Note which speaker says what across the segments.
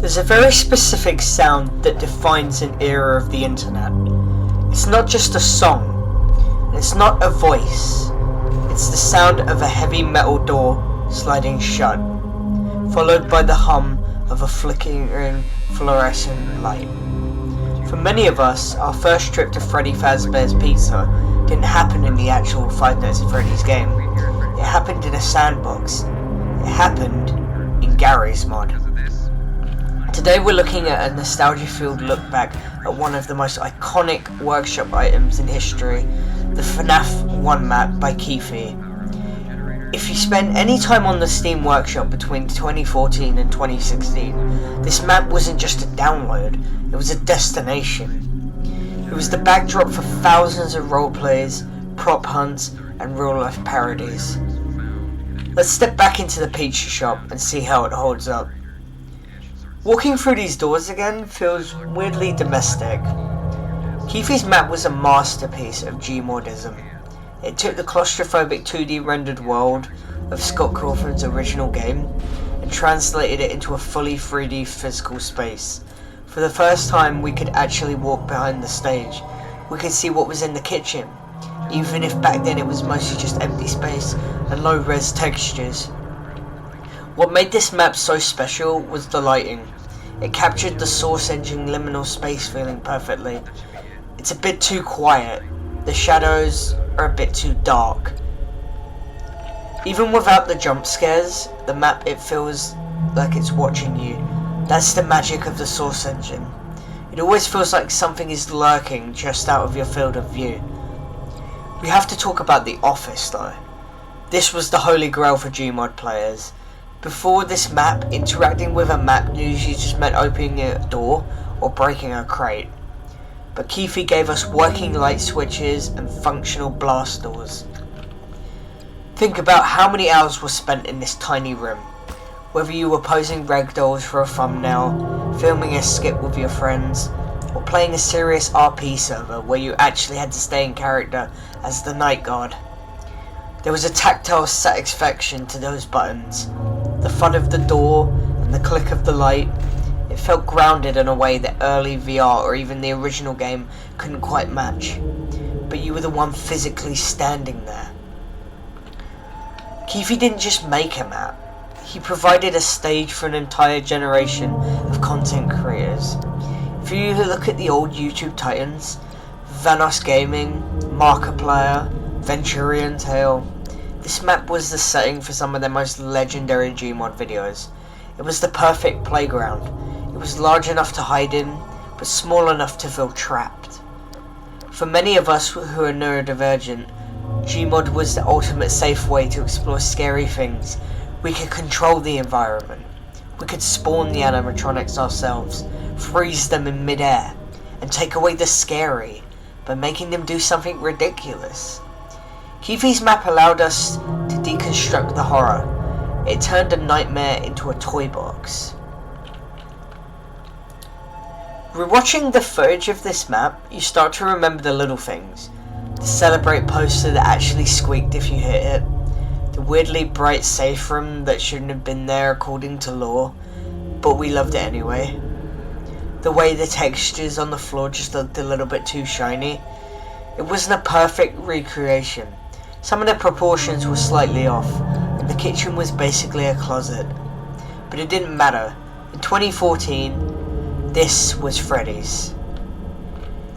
Speaker 1: There's a very specific sound that defines an era of the internet. It's not just a song, and it's not a voice. It's the sound of a heavy metal door sliding shut, followed by the hum of a flickering fluorescent light. For many of us, our first trip to Freddy Fazbear's Pizza didn't happen in the actual Five Nights at Freddy's game. It happened in a sandbox. It happened in Gary's mod. Today we're looking at a nostalgia-filled look back at one of the most iconic workshop items in history, the FNAF 1 map by Keithy. If you spent any time on the Steam Workshop between 2014 and 2016, this map wasn't just a download, it was a destination. It was the backdrop for thousands of roleplays, prop hunts, and real-life parodies. Let's step back into the pizza shop and see how it holds up. Walking through these doors again feels weirdly domestic. Keithy's map was a masterpiece of Gmodism. It took the claustrophobic 2D rendered world of Scott Cawthon's original game and translated it into a fully 3D physical space. For the first time, we could actually walk behind the stage. We could see what was in the kitchen, even if back then it was mostly just empty space and low-res textures. What made this map so special was the lighting. It captured the Source Engine liminal space feeling perfectly. It's a bit too quiet. The shadows are a bit too dark. Even without the jump scares, the map, it feels like it's watching you. That's the magic of the Source Engine. It always feels like something is lurking just out of your field of view. We have to talk about the office though. This was the holy grail for Gmod players. Before this map, interacting with a map usually just meant opening a door or breaking a crate. But Keithy gave us working light switches and functional blast doors. Think about how many hours were spent in this tiny room. Whether you were posing ragdolls for a thumbnail, filming a skit with your friends, or playing a serious RP server where you actually had to stay in character as the night guard. There was a tactile satisfaction to those buttons. The thud of the door and the click of the light. It felt grounded in a way that early VR or even the original game couldn't quite match. But you were the one physically standing there. Keithy didn't just make a map. He provided a stage for an entire generation of content creators. If you look at the old YouTube titans, Vanos Gaming, Markiplier, Venturian Tale, this map was the setting for some of their most legendary Gmod videos. It was the perfect playground. It was large enough to hide in, but small enough to feel trapped. For many of us who are neurodivergent, Gmod was the ultimate safe way to explore scary things. We could control the environment. We could spawn the animatronics ourselves, freeze them in mid-air, and take away the scary by making them do something ridiculous. Keithy's map allowed us to deconstruct the horror. It turned a nightmare into a toy box. Rewatching the footage of this map, you start to remember the little things. The Celebrate poster that actually squeaked if you hit it. The weirdly bright safe room that shouldn't have been there according to law, but we loved it anyway. The way the textures on the floor just looked a little bit too shiny. It wasn't a perfect recreation. Some of the proportions were slightly off, and the kitchen was basically a closet. But it didn't matter. In 2014, this was Freddy's.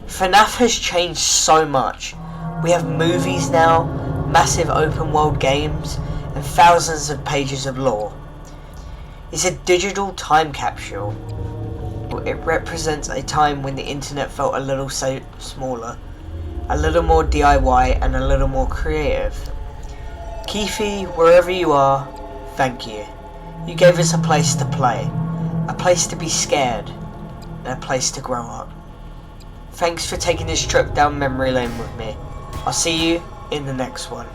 Speaker 1: FNAF has changed so much. We have movies now, massive open world games, and thousands of pages of lore. It's a digital time capsule. It represents a time when the internet felt a little smaller, a little more DIY, and a little more creative. Keithy, wherever you are, thank you. You gave us a place to play, a place to be scared, and a place to grow up. Thanks for taking this trip down memory lane with me. I'll see you in the next one.